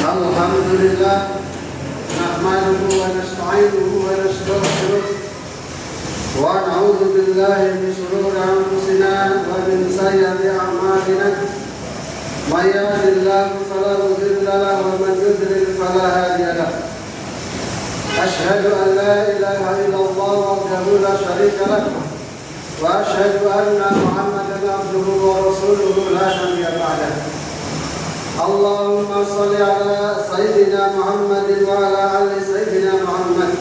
Alhamdulillah nahmaduhu wa nasta'inuhu wa nastaghfiruh wa na'udzu billahi min shururi anfusina wa min sayyiati a'malina may yahdihillahu fala mudilla lahu wa man yudlil fala hadiya lahu ashhadu an la ilaha illallah wahdahu la syarika lahu wa ashhadu anna Muhammadan abduhu wa rasuluhu la nabiyya ba'dahu. Allahumma salli ala Sayyidina Muhammadin wa ala ali Sayyidina Muhammad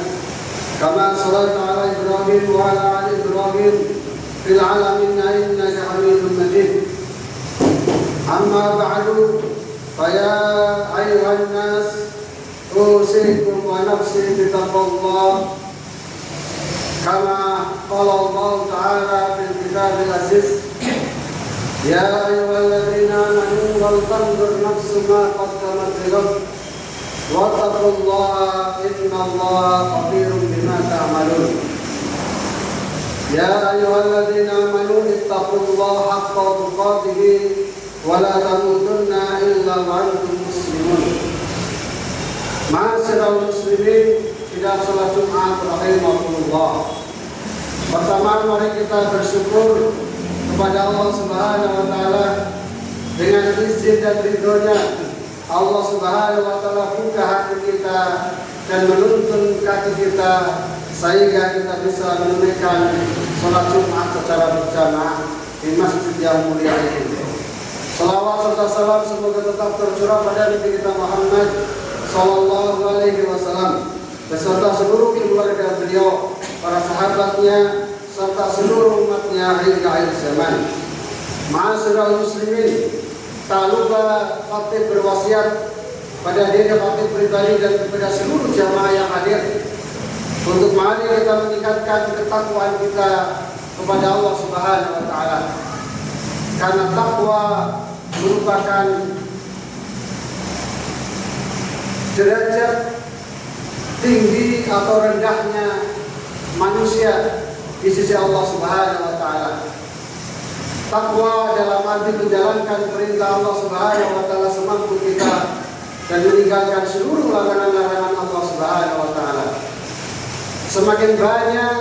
kama sallaita ala Ibrahim wa ala ali Ibrahim fil alamin innaka Hamidum Majid. Amma ba'du, fa ya ayyuhan nas usikum wa nafsi bi taqwallah kama qala Allah ta'ala fil kitabil aziz. Ya ayyuhalladzina amanu wal tanzur nafsun ma qaddamat lighad wattaqullaha innallaha khabirun bima ta'malun. Ya ayyuhalladzina amanu ittaqullaha haqqa tuqatih wa la tamutunna illa wa antum muslimun. Ma'asyiral muslimin, sidang salat Jumat rahimakumullah. Pertama, mari kita bersyukur kepada Allah Subhanahu wa taala. Dengan izin dan ridhonya Allah Subhanahu wa taala buka hati kita dan menuntun kaki kita sehingga kita bisa menunaikan salat Jumat secara berjamaah di masjid yang mulia ini. Salawat serta salam semoga tetap tercurah pada Nabi kita Muhammad sallallahu alaihi wasallam beserta seluruh keluarga beliau, para sahabatnya serta seluruh umatnya hingga akhir zaman. Ma'asyiral muslimin, tak lupa khatib berwasiat pada diri khatib pribadi dan kepada seluruh jamaah yang hadir untuk mari kita meningkatkan ketakwaan kita kepada Allah Subhanahu wa taala. Karena takwa merupakan derajat tinggi atau rendahnya manusia di sisi Allah Subhanahu wa taala. Takwa dalam arti menjalankan perintah Allah Subhanahu wa taala semampu kita dan meninggalkan seluruh larangan-larangan Allah Subhanahu wa taala. Semakin banyak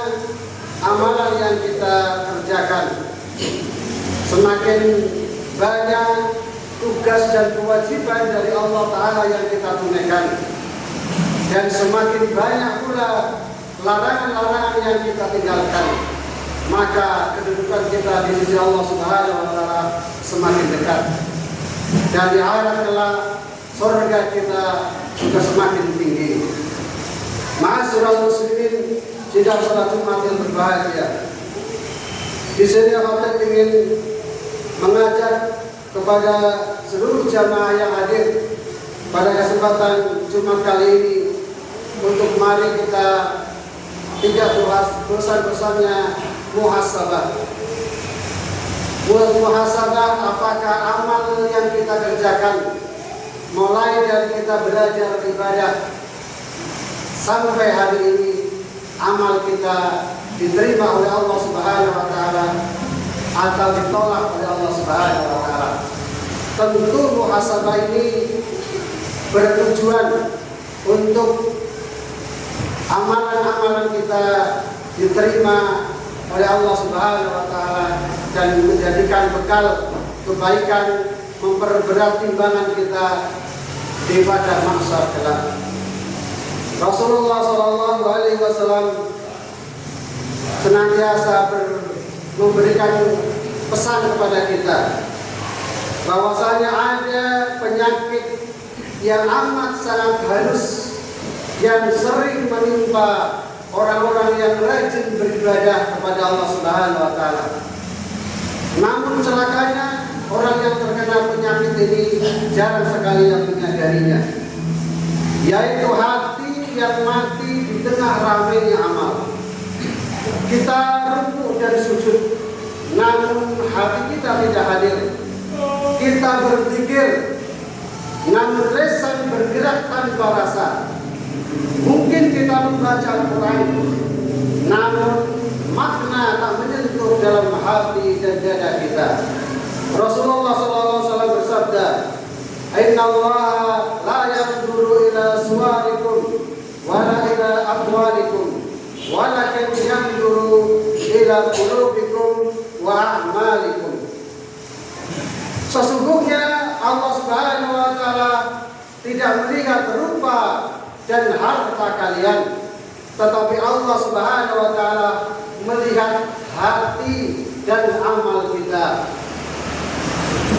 amalan yang kita kerjakan, semakin banyak tugas dan kewajiban dari Allah taala yang kita tunaikan, dan semakin banyak pula larangan-larangan yang kita tinggalkan, maka kedudukan kita di sisi Allah Subhanahu wa taala semakin dekat. Dan di akhirat kelak surga kita juga semakin tinggi. Ma'asyiral muslimin, sidang salat Jumat yang berbahagia. Di sini kami ingin mengajak kepada seluruh jamaah yang hadir pada kesempatan Jumat kali ini untuk mari kita tidak bosan-bosannya muhasabah. Muhasabah apakah amal yang kita kerjakan mulai dari kita belajar ibadah sampai hari ini amal kita diterima oleh Allah Subhanahu wa taala atau ditolak oleh Allah Subhanahu wa taala. Tentu muhasabah ini bertujuan untuk amalan-amalan kita diterima oleh Allah Subhanahu wa taala dan menjadikan bekal kebaikan, memperberat timbangan kita di pada mahsyar kelak. Rasulullah sallallahu alaihi wasallam senantiasa memberikan pesan kepada kita bahwasanya ada penyakit yang amat sangat halus yang sering menimpa orang-orang yang rajin beribadah kepada Allah Subhanahu wa taala. Namun celakanya orang yang terkena penyakit ini jarang sekali yang menyadarinya, yaitu hati yang mati di tengah ramainya amal. Kita rukuk dan sujud, namun hati kita tidak hadir. Kita berzikir, namun lisan bergerak tanpa rasa. Mungkin kita membaca Al-Quran, namun makna tak menyentuh dalam hati dan dada kita. Rasulullah SAW bersabda, Inna Allah la yanzuru ila suwarikum wala ila aqwalikum walakin yanzuru ila qulubikum wa a'malikum. Sesungguhnya Allah Subhanahu wa taala tidak melihat rupa dan harta kalian, tetapi Allah Subhanahu wa taala melihat hati dan amal kita.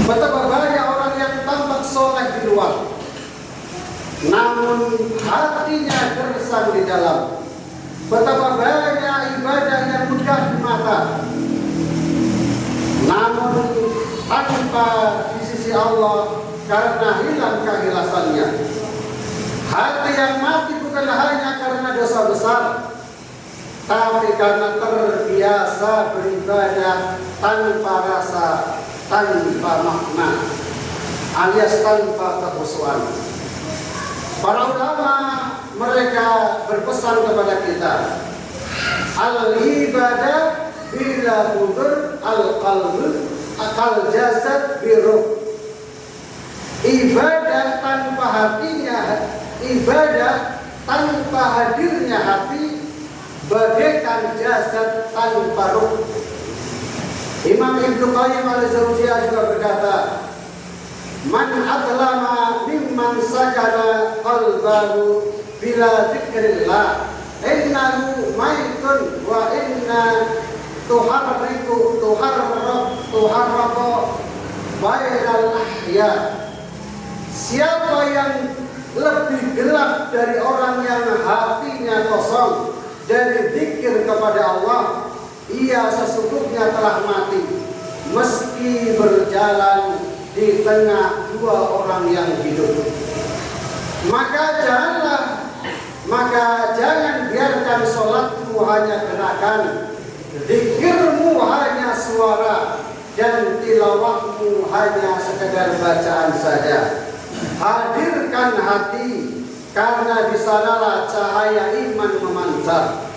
Betapa banyak orang yang tampak soleh di luar, namun hatinya gersang di dalam. Betapa banyak ibadah yang megah di mata, namun tanpa di sisi Allah karena hilang keikhlasannya. Hati yang mati bukan hanya karena dosa besar, tapi karena terbiasa beribadah tanpa rasa, tanpa makna, alias tanpa kekhusyuan. Para ulama mereka berpesan kepada kita, al-ibadah bila hudur al-qalb akal jasad biruh. Ibadah tanpa hatinya, ibadah tanpa hadirnya hati bagaikan jasad tanpa ruh. Imam Ibnu Qayyim al-Jauziyah juga berkata, man adlama mimman sakana qalbahu bila dzikrillah innahu maitun wa inna tuharraku bainal ahya. Siapa yang lebih gelap dari orang yang hatinya kosong dari zikir kepada Allah, ia sesungguhnya telah mati meski berjalan di tengah dua orang yang hidup. Maka jangan biarkan sholatmu hanya gerakan, zikirmu hanya suara, dan tilawahmu hanya sekedar bacaan saja. Hadirkan hati, karena di sanalah cahaya iman memancar.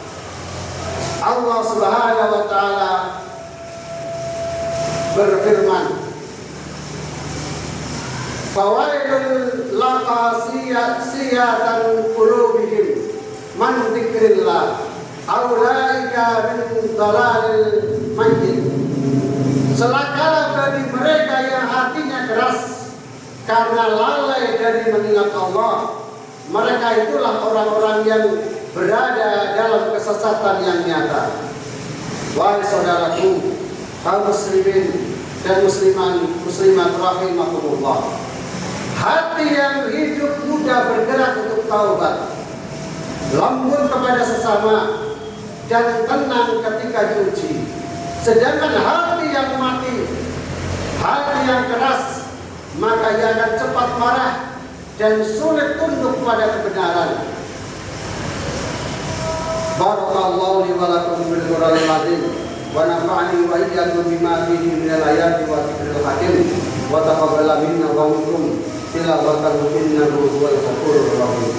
Allah Subhanahu wa taala berfirman, fawailul laqasiyatan qulubihim man dzikrillah aulaika min dhalalil mayyit. Celakalah bagi mereka yang hatinya keras karena lalai dari mengingat Allah. Mereka itulah orang-orang yang berada dalam kesesatan yang nyata. Wahai saudaraku, kaum muslimin dan muslimat rahimakumullah, hati yang hidup mudah bergerak untuk taubat, lembut kepada sesama, dan tenang ketika diuji. Sedangkan hati yang mati, hati yang keras, maka ia akan cepat marah dan sulit tunduk pada kebenaran. Barakallahu li wa lakum bil Qur'anil azim wa nafa'ani wa iyyakum bima fihi minal ayati wa dzikril hakim wa taqabbala minna wa minkum tilawatan innahu huwal ghafurur rahim.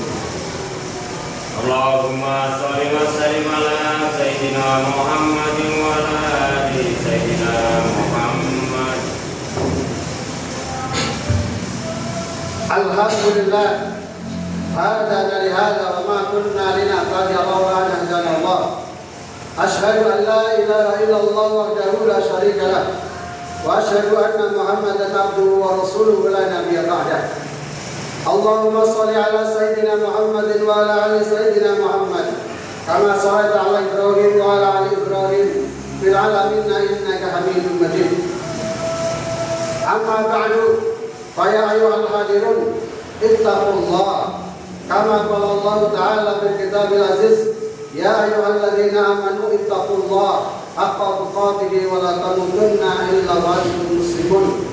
Allahumma shalli wa sallim ala sayyidina Muhammadin wa ala ali sayyidina Muhammad. Alhamdulillah, hadana li hadha wa ma kunna linahtadiya lawla an hadana Allah. Asyhadu an la ilaha illallah wahdahu la syarika lah wa asyhadu anna Muhammadan abduhu wa rasuluhu la nabiyya ba'dah. Allahumma shalli ala sayyidina Muhammadin wa ala ali sayyidina Muhammad kama shallaita ala Ibrahim wa ala ali Ibrahim fil alamin innaka Hamidum Majid. Amma ba'du, fa ya ayyuhal hadirun ittaqullah kama qala Allah ta'ala fil kitabil aziz ya ayyuhalladzina amanu ittaqullah haqqa tuqatih wa la tamutunna illa wa antum muslimun.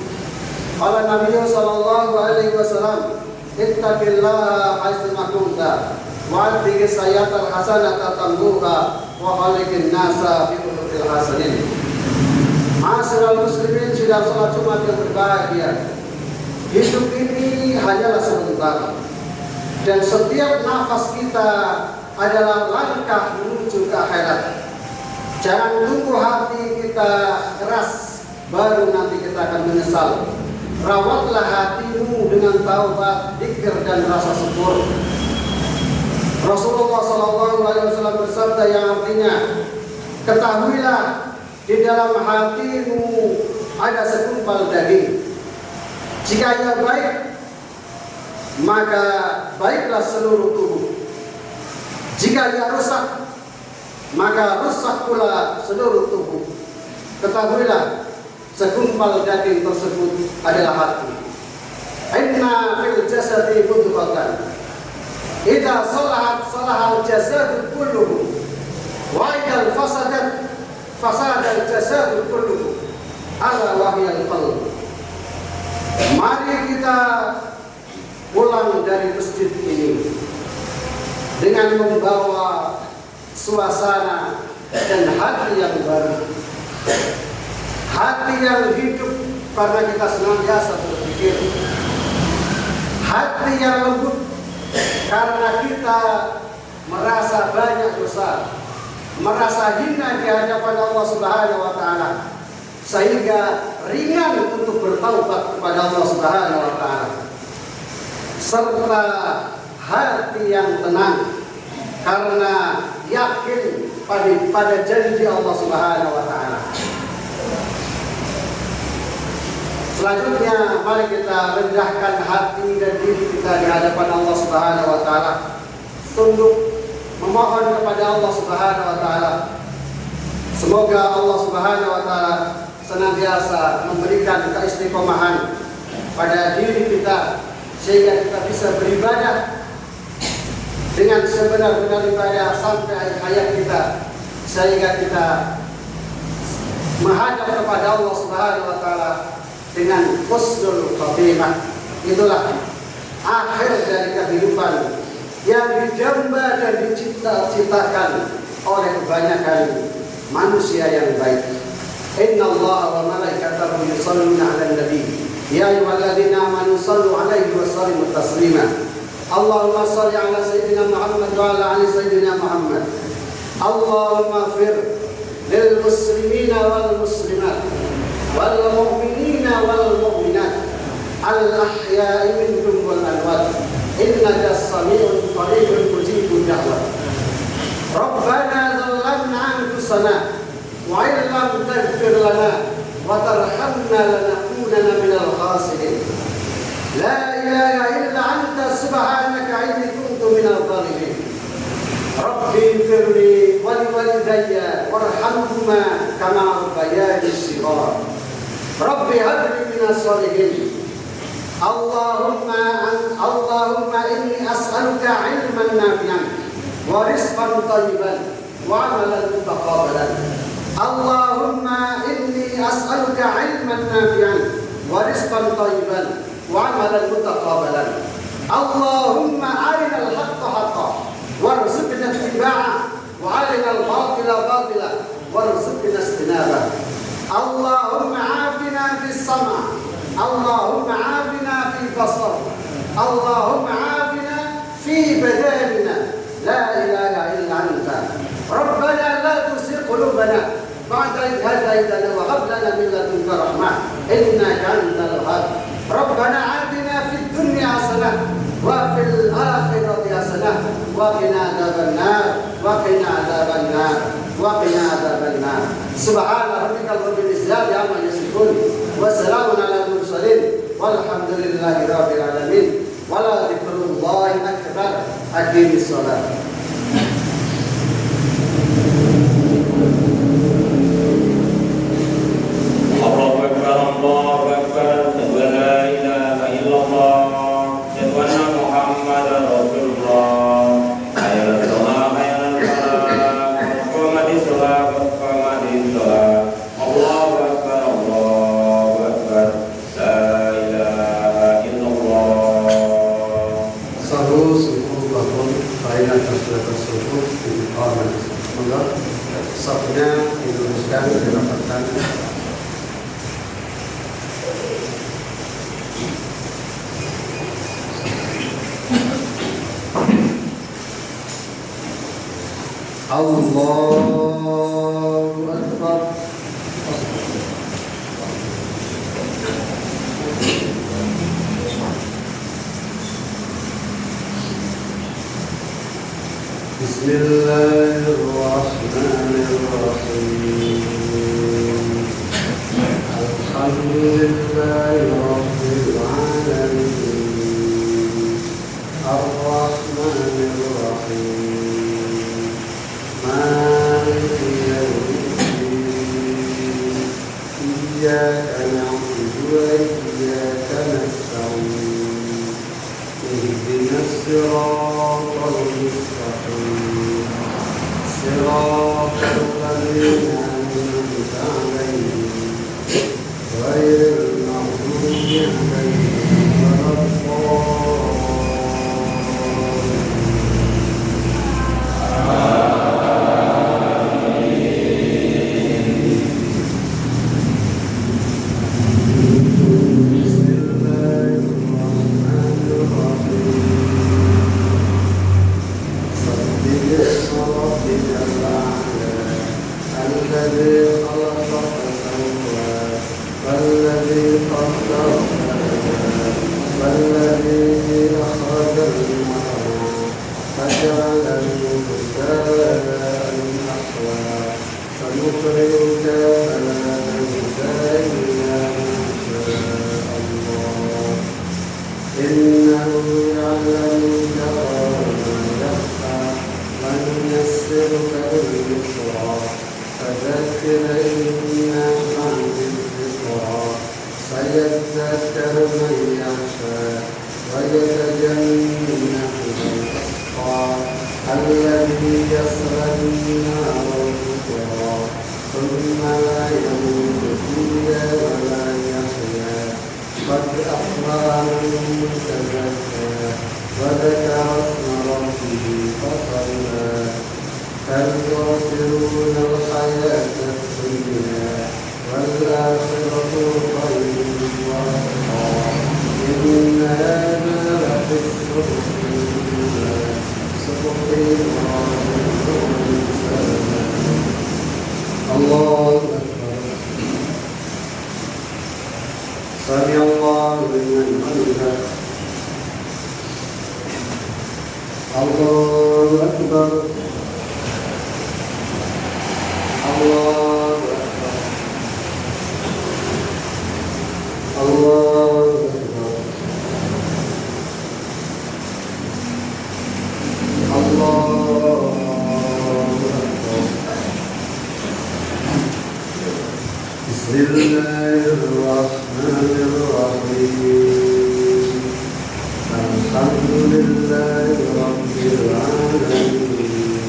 Qala Nabi sallallahu alaihi wasallam ittaqillaha haitsu kunta wa atbi'i sayyatal hasanata tambuha wa khaliqin nasa bi khuluqil hasanin. Ma'asyiral muslimin, sidang salat Jumat yang berbahagia. Hidup ini hanyalah sebentar dan setiap nafas kita adalah langkah menuju ke akhirat. Jangan tunggu hati kita keras baru nanti kita akan menyesal. Rawatlah hatimu dengan taubat, dzikir dan rasa syukur. Rasulullah SAW bersabda yang artinya, ketahuilah di dalam hatimu ada segumpal daging. Jika ia baik, maka baiklah seluruh tubuh. Jika ia rusak, maka rusak pula seluruh tubuh. Ketahuilah, segumpal daging tersebut adalah hati. Inna fil jasadi mudghatan idza salahat salahal jasadu kulluhu wa idza fasadat fasadal jasadu kulluhu ala wahyal qalb. Mari kita pulang dari masjid ini dengan membawa suasana dan hati yang baru. Hati yang hidup karena kita senantiasa berpikir. Hati yang lembut karena kita merasa banyak dosa, merasa hina di hadapan Allah Subhanahu wa taala, sehingga ringan untuk bertaubat kepada Allah Subhanahu wa taala. Serta hati yang tenang karena yakin pada janji Allah Subhanahu wa taala. Selanjutnya, mari kita rendahkan hati dan diri kita di hadapan Allah Subhanahu wa taala, tunduk memohon kepada Allah Subhanahu wa taala. Semoga Allah Subhanahu wa taala senantiasa memberikan keistiqomahan pada diri kita sehingga kita bisa beribadah dengan sebenar-benar ibadah sampai akhir hayat kita, sehingga kita menghadap kepada Allah Subhanahu wa taala dengan husnul khatimah. Itulah akhir dari kehidupan yang dijamba dan diciptakan oleh kebanyakan manusia yang baik. Inna Allah wa malaikatahu yusalluna 'alan nabi ya ayyuhalladzina amanu sallu 'alaihi wa sallimu taslima. Allahumma shalli 'ala sayyidina Muhammad wa 'ala ali sayyidina Muhammad. Allahumma ighfir lil muslimina wal muslimat wal mu'minina wal mu'minat al-ahya'i minhum wal amwat innaka as-sami'ul qaribul mujibud da'wat. Rabbana dhallamna anfusana wa in lam taghfir lana wa tarhamna lanakunanna minal khasirin. La ilaha illa anta subhanaka inni kuntu minadh dhalimin. Rabbi ighfirli wa liwalidayya warhamhuma kama rabbayani shighara. Rabbi habli minas shalihin. Allahumma inni as'aluka 'ilman nafi'an wa rizqan thayyiban wa 'amalan mutaqabbalan. Allahumma inni as'aluka 'ilman nafi'an ورزقا طيبا وعملا متقابلا. اللهم أرنا الحق حقا وارزقنا اتباعه وأرنا الباطل باطلا وارزقنا اجتنابه. اللهم عافنا في السمع، اللهم عافنا في البصر، اللهم عافنا في بداننا. لا إله إلا أنت. ربنا لا تزغ قلوبنا بعد إذ هديتنا وهب لنا من لدنك رحمة إنك أنت الوهاب. ربنا آتنا في الدنيا حسنة وفي الآخرة حسنة وقنا عذاب النار وقنا عذاب النار وقنا عذاب النار. سبحان ربك رب العزة عما يصفون وسلام على المرسلين والحمد لله رب العالمين. ولا ذكر الله أكبر. أقيم الصلاة. Allahu Akbar, Allahu Akbar, asyhadu an la ilaha illallah, asyhadu anna Muhammadar Rasulullah. Hayya 'alas shalah, hayya 'alal falah, qamatis shalah, qamatis shalah. Allahu Akbar, Allahu Akbar, la ilaha illallah. Sahu suhu bahun faina tasbih suhu di qaman. Semoga safnya diluruskan dirapatkan. Allahu Akbar. Bismillahirrahmanirrahim. Alhamdulillahi rabbil alamin. Ar-Rahmanir Rahim. Maliki yawmiddin. Iyyaka na'budu wa iyyaka nasta'in. Ihdinas siratal mustaqim. Siratal ladzina an'amta 'alaihim ghairil maghdubi 'alaihim waladdallin. Alhamdulillahi rabbil alamin.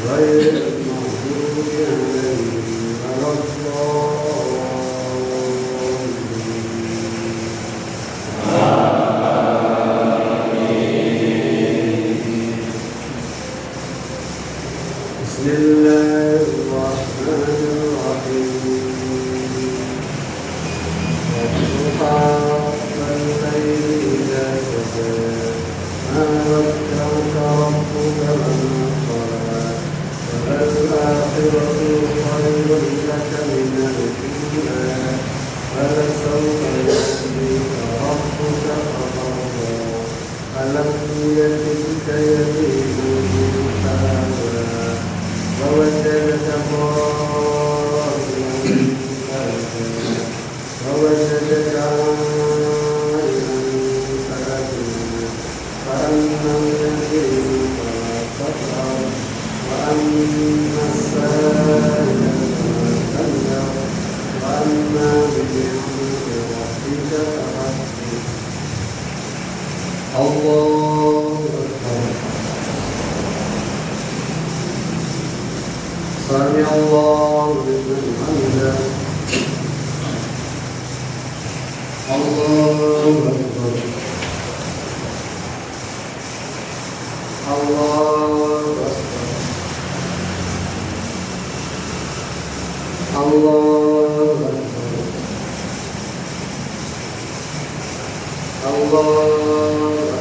غير المغضوب عليهم ولا الضالين. بسم الله الرحمن الرحيم. والضحى والليل إذا سجى ما ودعك ربك وما قلى وللآخرة خير لك من الأولى ولسوف يأتيك ربك فترضى ألم يجدك يتيما فآوى ووجدك ضالا فهدى ووجدك عائلا فأغنى فأما اليتيم فلا تقهر وأما السائل فلا تنهر وأما بنعمة ربك فحدث. الله أكبر. سمع الله لمن حمده. الله أكبر. الله أكبر. الله أكبر. الله أكبر.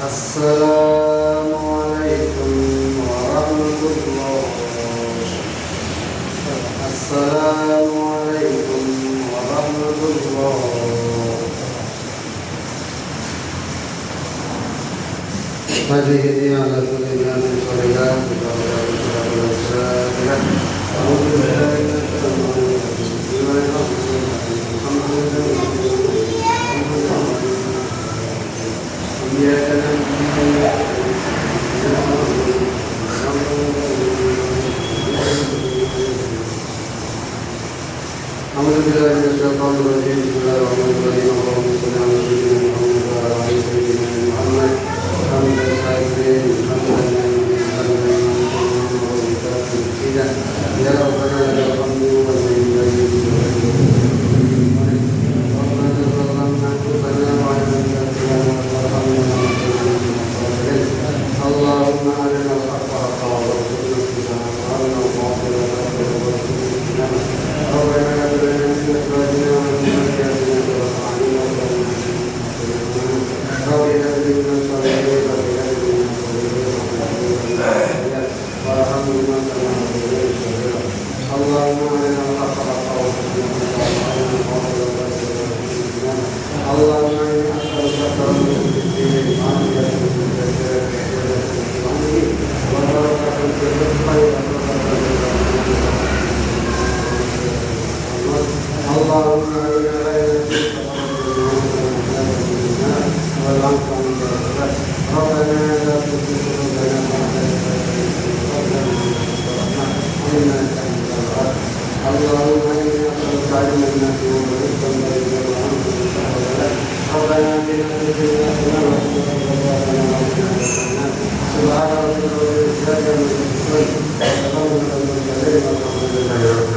السلام عليكم ورحمة الله. السلام عليكم ورحمة الله. هذه هي على كل من صليات أعوذ بالله من الشيطان الرجيم. بسم الله الرحمن الرحيم. الحمد لله إياك نعبد وإياك أعوذ بالله من الشيطان الرجيم. بسم الله الرحمن الرحيم. اللهم صل على سيدنا محمد وعلى آل سيدنا محمد حمدا شاكرين حمدا يا ربنا لك الحمد والمجد اللهم أرنا الحق حقا وارزقنا اتباعه وأرنا الباطل باطلا وارزقنا اجتنابه. ربنا هب لنا من أزواجنا وذرياتنا قرة أعين واجعلنا للمتقين إماما. رب هب لي من الصالحين رب هب لي من الصالحين وارحمهما كما ربياني صغيرا. اللهم أرنا الحق حقا وارزقنا اتباعه وأرنا الباطل باطلا وارزقنا اجتنابه. اللهم إني أسألك كرما في الدين وعافية في الجسد وبركة في الرزق اللهم أرنا غير والعفو عن الغفلة. ربنا لا تزغ قلوبنا بعد إذ هديتنا وهب لنا من لدنك رحمة إنك أنت الوهاب. اللهم إني أسألك علما نافعا ورزقا طيبا وعملا متقبلا. ربنا آتنا في الدنيا حسنة وفي الآخرة حسنة وقنا عذاب النار. سبحان ربك رب العزة عما يصفون وسلام على المرسلين والحمد لله رب العالمين.